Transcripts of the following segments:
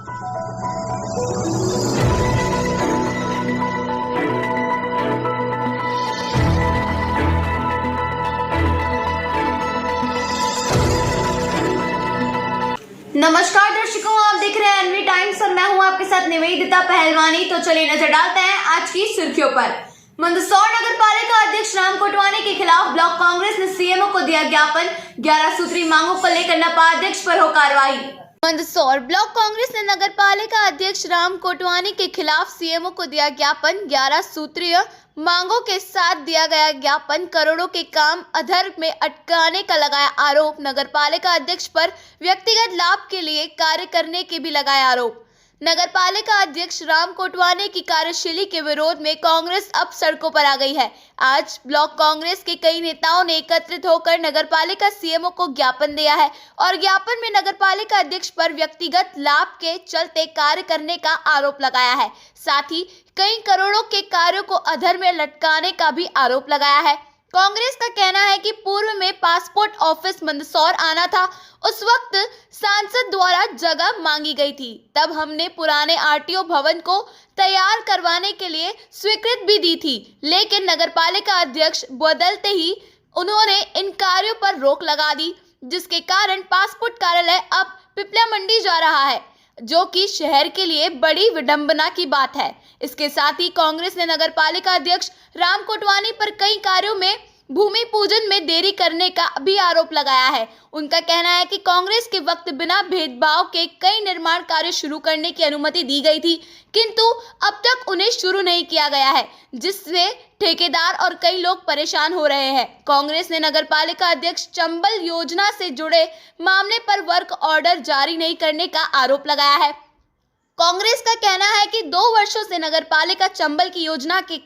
नमस्कार दर्शकों, आप देख रहे हैं एनवी टाइम्स और मैं हूं आपके साथ निवेदिता पहलवानी। तो चलिए नजर डालते हैं आज की सुर्खियों पर। मंदसौर नगर पालिका अध्यक्ष राम कोटवानी के खिलाफ ब्लॉक कांग्रेस ने सीएमओ को दिया ज्ञापन। 11 सूत्री मांगों को लेकर नपा अध्यक्ष पर हो कार्रवाई। मंदसौर ब्लॉक कांग्रेस ने नगर पालिका अध्यक्ष राम कोटवानी के खिलाफ सीएमओ को दिया ज्ञापन। 11 सूत्रीय मांगों के साथ दिया गया ज्ञापन। करोड़ों के काम अधर में अटकाने का लगाया आरोप। नगर पालिका अध्यक्ष पर व्यक्तिगत लाभ के लिए कार्य करने के भी लगाया आरोप। नगर पालिका अध्यक्ष राम कोटवानी की कार्यशैली के विरोध में कांग्रेस अब सड़कों पर आ गई है। आज ब्लॉक कांग्रेस के कई नेताओं ने एकत्रित होकर नगर पालिका सीएमओ को ज्ञापन दिया है और ज्ञापन में नगर पालिका अध्यक्ष पर व्यक्तिगत लाभ के चलते कार्य करने का आरोप लगाया है। साथ ही कई करोड़ों के कार्यों को अधर में लटकाने का भी आरोप लगाया है। कांग्रेस का कहना है कि पूर्व में पासपोर्ट ऑफिस मंदसौर आना था, उस वक्त सांसद द्वारा जगह मांगी गई थी, तब हमने पुराने आरटीओ भवन को तैयार करवाने के लिए स्वीकृति भी दी थी, लेकिन नगरपालिका अध्यक्ष बदलते ही उन्होंने इन कार्यों पर रोक लगा दी, जिसके कारण पासपोर्ट कार्यालय अब पिपला मंडी जा रहा है, जो कि शहर के लिए बड़ी विडंबना की बात है। इसके साथ ही कांग्रेस ने नगर पालिका अध्यक्ष राम कोटवानी पर कई कार्यों में भूमि पूजन में देरी करने का भी आरोप लगाया है। उनका कहना है कि कांग्रेस के वक्त बिना भेदभाव के कई निर्माण कार्य शुरू करने की अनुमति दी गई थी, किंतु अब तक उन्हें शुरू नहीं किया गया है, जिससे ठेकेदार और कई लोग परेशान हो रहे हैं। कांग्रेस ने नगरपालिका अध्यक्ष चंबल योजना से जुड़े मामले पर वर्क ऑर्डर जारी नहीं करने का आरोप लगाया है। कांग्रेस का कहना है कि 2 वर्षों से नगरपालिका चंबल की योजना के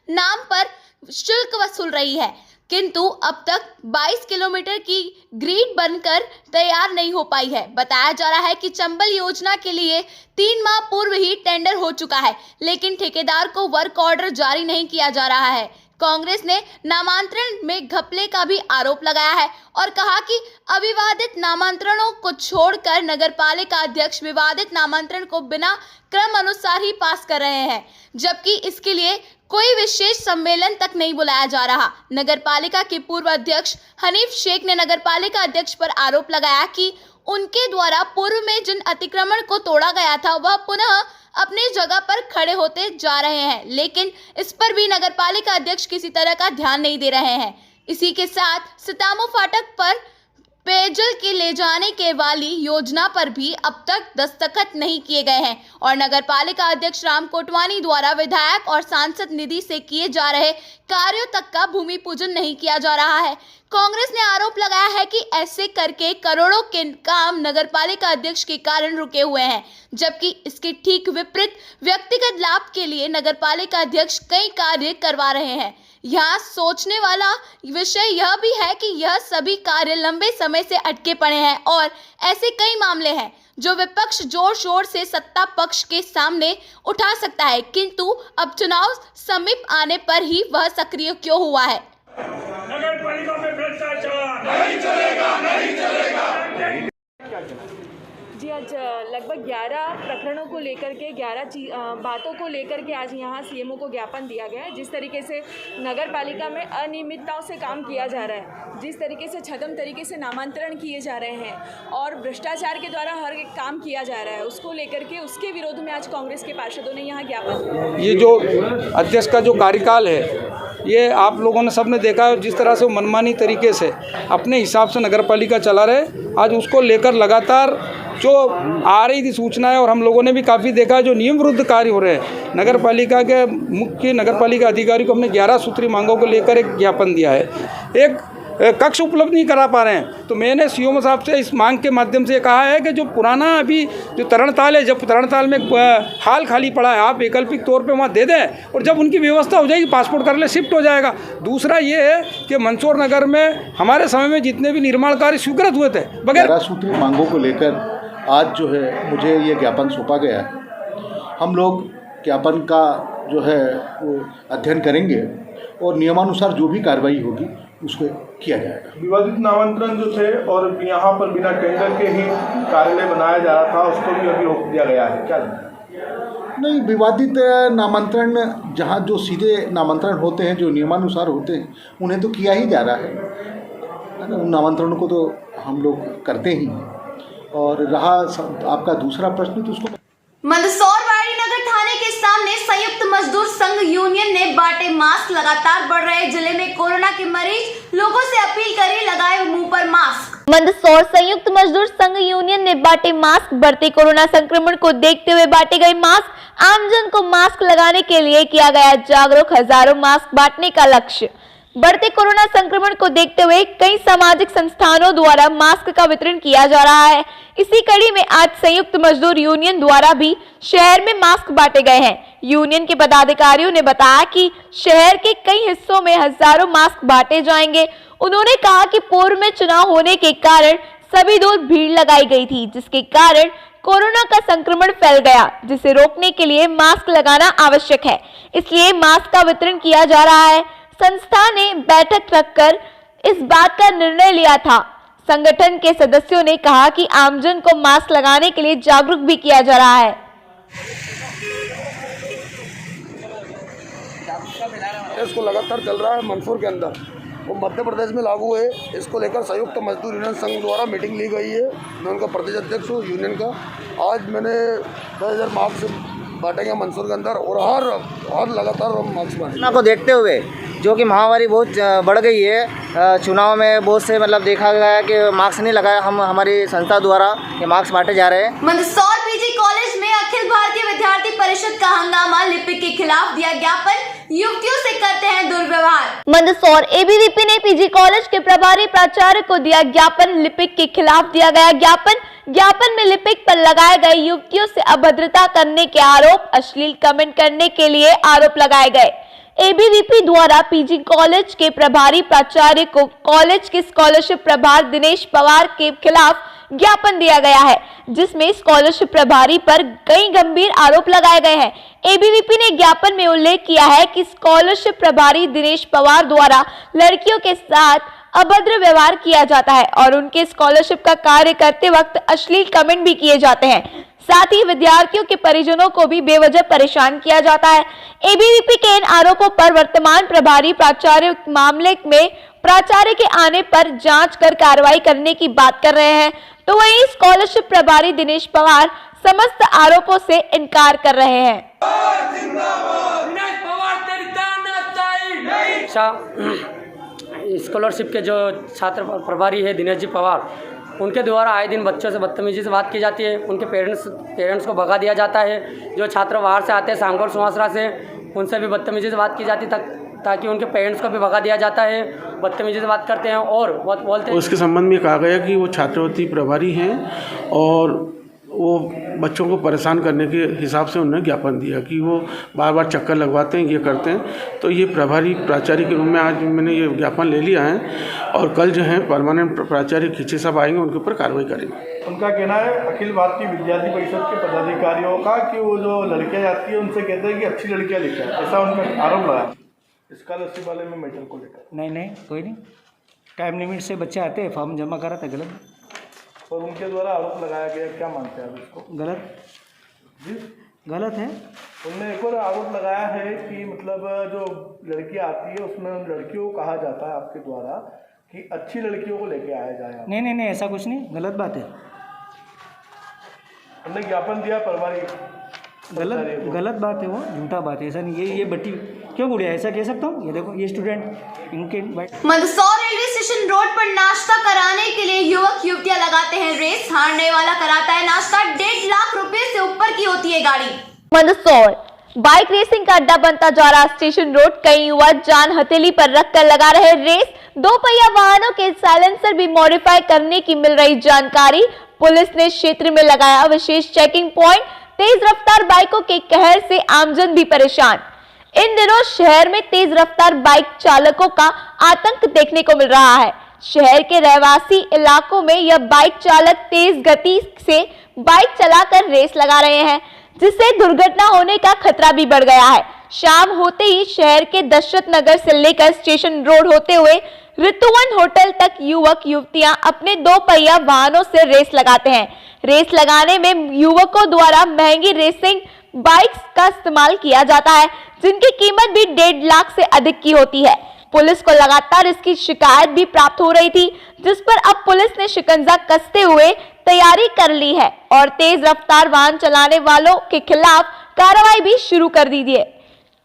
नाम पर शुल्क वसूल रही है, किंतु अब तक 22 किलोमीटर की ग्रिड बनकर तैयार नहीं हो पाई है। बताया जा रहा है कि चंबल योजना के लिए 3 माह पूर्व ही टेंडर हो चुका है, लेकिन ठेकेदार को वर्क ऑर्डर जारी नहीं किया जा रहा है। कांग्रेस ने नामांतरण में घपले का भी आरोप लगाया है और कहा कि अविवादित नामांतरणों को छोड़कर नगरपालिका अध्यक्ष विवादित नामांतरण को बिना क्रम अनुसार ही पास कर रहे हैं, जबकि इसके लिए कोई विशेष सम्मेलन तक नहीं बुलाया जा रहा। नगरपालिका के पूर्व अध्यक्ष हनीफ शेख ने नगरपालिका अध्यक्ष पर आरोप लगाया कि उनके द्वारा पूर्व में जिन अतिक्रमण को तोड़ा गया था वह पुनः अपनी जगह पर खड़े होते जा रहे हैं, लेकिन इस पर भी नगरपालिका अध्यक्ष किसी तरह का ध्यान नहीं दे रहे हैं। इसी के साथ सितामो फाटक पर पेयजल के ले जाने के वाली योजना पर भी अब तक दस्तखत नहीं किए गए हैं और नगरपालिका अध्यक्ष राम कोटवानी द्वारा विधायक और सांसद निधि से किए जा रहे कार्यों तक का भूमि पूजन नहीं किया जा रहा है। कांग्रेस ने आरोप लगाया है कि ऐसे करके करोड़ों के काम नगरपालिका अध्यक्ष के कारण रुके हुए हैं, जबकि इसके ठीक विपरीत व्यक्तिगत लाभ के लिए नगरपालिका अध्यक्ष कई कार्य करवा रहे हैं। यहाँ सोचने वाला विषय यह भी है कि यह सभी कार्य लंबे समय से अटके पड़े हैं और ऐसे कई मामले हैं जो विपक्ष जोर शोर से सत्ता पक्ष के सामने उठा सकता है, किंतु अब चुनाव समीप आने पर ही वह सक्रिय क्यों हुआ है। नगर पालिका में भ्रष्टाचार नहीं चलेगा, नहीं चलेगा। जी, आज लगभग 11 प्रकरणों को लेकर के 11 बातों को लेकर के आज यहाँ सीएमओ को ज्ञापन दिया गया है। जिस तरीके से नगर पालिका में अनियमितताओं से काम किया जा रहा है, जिस तरीके से छद्म तरीके से नामांतरण किए जा रहे हैं और भ्रष्टाचार के द्वारा हर एक काम किया जा रहा है, उसको लेकर के उसके विरोध में आज कांग्रेस के पार्षदों ने यहाँ ज्ञापन दिया। ये जो अध्यक्ष का जो कार्यकाल है, ये आप लोगों ने सबने देखा है, जिस तरह से वो मनमानी तरीके से अपने हिसाब से नगरपालिका चला रहे, आज उसको लेकर लगातार जो आ रही थी सूचनाएं और हम लोगों ने भी काफ़ी देखा जो नियम विरुद्ध कार्य हो रहे हैं। नगरपालिका के मुख्य नगरपालिका अधिकारी को हमने 11 सूत्री मांगों को लेकर एक ज्ञापन दिया है। एक कक्ष उपलब्ध नहीं करा पा रहे हैं, तो मैंने सीएमओ साहब से इस मांग के माध्यम से कहा है कि जो पुराना अभी जो तरणताल है, जब तरणताल में हाल खाली पड़ा है, आप वैकल्पिक तौर पे वहाँ दे दें और जब उनकी व्यवस्था हो जाएगी पासपोर्ट कार्यालय शिफ्ट हो जाएगा। दूसरा ये है कि मंदसौर नगर में हमारे समय में जितने भी निर्माण कार्य स्वीकृत हुए थे बगैर 11 सूत्री मांगों को लेकर आज जो है मुझे ये ज्ञापन सौंपा गया है। हम लोग ज्ञापन का जो है वो अध्ययन करेंगे और नियमानुसार जो भी कार्रवाई होगी उसको किया जाएगा। विवादित नामांतरण जो थे और यहाँ पर बिना टेंडर के ही कार्यालय बनाया जा रहा था, उसको भी अभी रोक दिया गया है, क्या? नहीं, विवादित नामांतरण जहाँ जो सीधे नामांतरण होते हैं, जो नियमानुसार होते हैं, उन्हें तो किया ही जा रहा है ना। उन नामांतरणों को तो हम लोग करते ही हैं। और रहा आपका दूसरा प्रश्न, तो उसको मंदसौर वाड़ी नगर थाने के सामने संयुक्त मजदूर संघ यूनियन ने बांटे मास्क। लगातार बढ़ रहे जिले में कोरोना के मरीज, लोगों से अपील करें लगाए मुंह पर मास्क। मंदसौर संयुक्त मजदूर संघ यूनियन ने बांटे मास्क। बढ़ते कोरोना संक्रमण को देखते हुए बांटे गए मास्क। आमजन को मास्क लगाने के लिए किया गया जागरूक। हजारों मास्क बांटने का लक्ष्य। बढ़ते कोरोना संक्रमण को देखते हुए कई सामाजिक संस्थानों द्वारा मास्क का वितरण किया जा रहा है। इसी कड़ी में आज संयुक्त मजदूर यूनियन द्वारा भी शहर में मास्क बांटे गए हैं। यूनियन के पदाधिकारियों ने बताया कि शहर के कई हिस्सों में हजारों मास्क बांटे जाएंगे। उन्होंने कहा कि पूर्व में चुनाव होने के कारण सभी दूर भीड़ लगाई गई थी, जिसके कारण कोरोना का संक्रमण फैल गया, जिसे रोकने के लिए मास्क लगाना आवश्यक है। इसलिए मास्क का वितरण किया जा रहा है। संस्था ने बैठक रखकर इस बात का निर्णय लिया था। संगठन के सदस्यों ने कहा कि आमजन को मास्क लगाने के लिए जागरूक भी किया जा रहा है। इसको लगातार चल रहा है मंदसौर के अंदर, वो मध्य प्रदेश में लागू है। इसको लेकर संयुक्त मजदूर यूनियन संघ द्वारा मीटिंग ली गई है। मैं उनका प्रदेश अध्यक्ष हूँ यूनियन का। आज मैंने 10,000 मास्क बांटेंगे मंदसौर के अंदर और हर लगातार हम मास्क बांटेंगे। कोरोना को देखते हुए जो कि महामारी बहुत बढ़ गई है, चुनाव में बहुत से देखा गया है कि मास्क नहीं लगाया। हमारी संस्था द्वारा ये मास्क बांटे जा रहे हैं। मंदसौर पीजी कॉलेज में अखिल भारतीय विद्यार्थी परिषद का हंगामा। लिपिक के खिलाफ दिया ज्ञापन। युवतियों से करते हैं दुर्व्यवहार। मंदसौर एबीवीपी ने पीजी कॉलेज के प्रभारी प्राचार्य को दिया ज्ञापन। लिपिक के खिलाफ दिया गया ज्ञापन में लिपिक पर लगाए गए युवतियों से अभद्रता करने के आरोप, अश्लील कमेंट करने के लिए आरोप लगाए गए। एबीवीपी द्वारा पीजी कॉलेज के प्रभारी प्राचार्य को कॉलेज के स्कॉलरशिप प्रभार दिनेश पवार के खिलाफ ज्ञापन दिया गया है, जिसमें स्कॉलरशिप प्रभारी पर कई गंभीर आरोप लगाए गए हैं। एबीवीपी ने ज्ञापन में उल्लेख किया है कि स्कॉलरशिप प्रभारी दिनेश पवार द्वारा लड़कियों के साथ अभद्र व्यवहार किया जाता है और उनके स्कॉलरशिप का कार्य करते वक्त अश्लील कमेंट भी किए जाते हैं। साथ ही विद्यार्थियों के परिजनों को भी बेवजह परेशान किया जाता है। एबीवीपी के इन आरोपों पर वर्तमान प्रभारी प्राचार्य मामले में प्राचार्य के आने पर जांच कर कार्रवाई करने की बात कर रहे हैं, तो वहीं स्कॉलरशिप प्रभारी दिनेश पवार समस्त आरोपों से इनकार कर रहे हैं। स्कॉलरशिप के जो छात्र प्रभारी है दिनेश जी पवार, उनके द्वारा आए दिन बच्चों से बदतमीजी से बात की जाती है। उनके पेरेंट्स को भगा दिया जाता है। जो छात्र बाहर से आते हैं सांगौर सुहासरा से, उनसे भी बदतमीजी से बात की जाती है ताकि उनके पेरेंट्स को भी भगा दिया जाता है। बदतमीजी से बात करते हैं और बोलते हैं। उसके संबंध में कहा गया कि वो छात्रवृत्ति प्रभारी हैं और वो बच्चों को परेशान करने के हिसाब से उन्होंने ज्ञापन दिया कि वो बार बार चक्कर लगवाते हैं, ये करते हैं। तो ये प्रभारी प्राचार्य के रूप में आज मैंने ये ज्ञापन ले लिया है और कल जो है परमानेंट प्राचार्य खींचे साहब आएंगे, उनके ऊपर कार्रवाई करेंगे। उनका कहना है अखिल भारतीय विद्यार्थी परिषद के पदाधिकारियों का कि वो जो लड़कियाँ जाती है उनसे कहते हैं कि अच्छी लड़कियाँ लेकर, ऐसा उनका आरोप लगा। स्कॉलरशिप वाले में मैटर को लेकर नहीं कोई नहीं, टाइम लिमिट से बच्चे आते हैं, फॉर्म जमा करा था गलत और उनके द्वारा आरोप लगाया गया। क्या मानते हैं आप इसको? गलत है। उनने एक और आरोप लगाया है कि मतलब जो लड़कियां आती है उसमें उन लड़कियों को कहा जाता है आपके द्वारा कि अच्छी लड़कियों को लेके आया जाए। नहीं ऐसा कुछ नहीं, गलत बात है। उन्होंने ज्ञापन दिया प्रभारी, गलत बात है, वो झूठा बात है। ऐसा नहीं, ये बट्टी क्यों गुड़िया, ऐसा कह सकता हूँ? ये देखो ये स्टूडेंट इनके। मंदसौर रेलवे स्टेशन रोड पर नाश्ता कराने के लिए युवक युवतियां लगाते हैं रेस। हारने वाला कराता है नाश्ता। 1.5 लाख रुपए से ऊपर की होती है गाड़ी। मंदसौर बाइक रेसिंग का अड्डा बनता जा रहा स्टेशन रोड। कई युवा जान हथेली पर रखकर लगा रहे रेस। 2 पहिया वाहनों के साइलेंसर भी मॉडिफाई करने की मिल रही जानकारी। पुलिस ने क्षेत्र में लगाया विशेष चेकिंग पॉइंट। तेज रफ्तार बाइकों के कहर से आमजन भी परेशान। इन दिनों शहर में तेज रफ्तार बाइक चालकों का आतंक देखने को मिल रहा है। शहर के रहवासी इलाकों में यह बाइक चालक तेज गति से बाइक चलाकर रेस लगा रहे हैं, जिससे दुर्घटना होने का खतरा भी बढ़ गया है। शाम होते ही शहर के दशरथ नगर से लेकर स्टेशन रोड होते हुए ऋतुवन होटल तक युवक युवतियां अपने 2 पहिया वाहनों से रेस लगाते हैं। रेस लगाने में युवकों द्वारा महंगी रेसिंग बाइक्स का इस्तेमाल किया जाता है, जिनकी कीमत भी 1.5 लाख से अधिक की होती है। पुलिस को लगातार इसकी शिकायत भी प्राप्त हो रही थी, जिस पर अब पुलिस ने शिकंजा कसते हुए तैयारी कर ली है और तेज रफ्तार वाहन चलाने वालों के खिलाफ कार्रवाई भी शुरू कर दी है।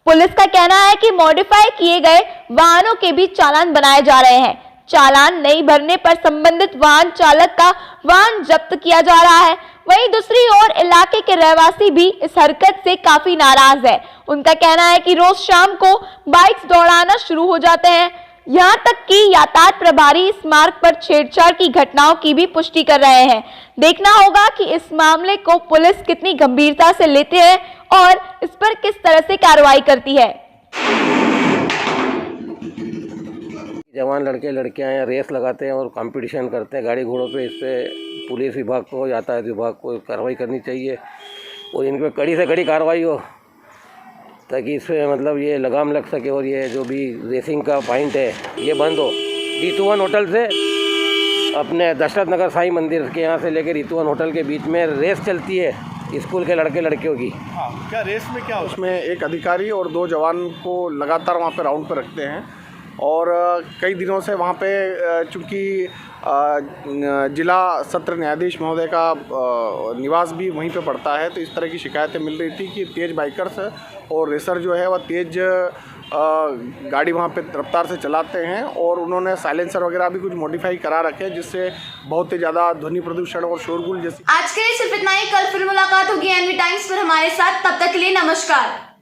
पुलिस का कहना है कि मॉडिफाई किए गए वाहनों के भी चालान बनाए जा रहे हैं। चालान नहीं भरने पर संबंधित वाहन चालक का वाहन जब्त किया जा रहा है। वहीं दूसरी ओर इलाके के रहवासी भी इस हरकत से काफी नाराज है। उनका कहना है कि रोज शाम को बाइक्स दौड़ाना शुरू हो जाते हैं, यहाँ तक कि यातायात प्रभारी इस मार्ग पर छेड़छाड़ की घटनाओं की भी पुष्टि कर रहे हैं। देखना होगा कि इस मामले को पुलिस कितनी गंभीरता से लेते हैं और इस पर किस तरह से कार्रवाई करती है। जवान लड़के लड़कियां यहाँ रेस लगाते हैं और कंपटीशन करते हैं गाड़ी घोड़ों पे। इस पर पुलिस विभाग को, यातायात विभाग को कार्रवाई करनी चाहिए और इन पर कड़ी से कड़ी कार्रवाई हो, ताकि इस पर मतलब ये लगाम लग सके और ये जो भी रेसिंग का पॉइंट है ये बंद हो। ऋतुवन होटल से अपने दशरथ नगर साईं मंदिर के यहाँ से लेकर ऋतुवन होटल के बीच में रेस चलती है स्कूल के लड़के लड़कियों की। हाँ, क्या रेस में क्या उसमें एक अधिकारी और 2 जवान को लगातार वहाँ पे राउंड पे रखते हैं और कई दिनों से वहाँ पे चूँकि जिला सत्र न्यायाधीश महोदय का निवास भी वहीं पे पड़ता है, तो इस तरह की शिकायतें मिल रही थी कि तेज़ बाइकर्स और रेसर जो है वह तेज़ गाड़ी वहाँ पे रफ्तार से चलाते हैं और उन्होंने साइलेंसर वगैरह भी कुछ मॉडिफाई करा रखे हैं, जिससे बहुत ही ज़्यादा ध्वनि प्रदूषण और शोरगुल जैसी। आज के लिए सिर्फ इतना ही। कल फिर मुलाकात होगी एनवी टाइम्स पर हमारे साथ। तब तक के लिए नमस्कार।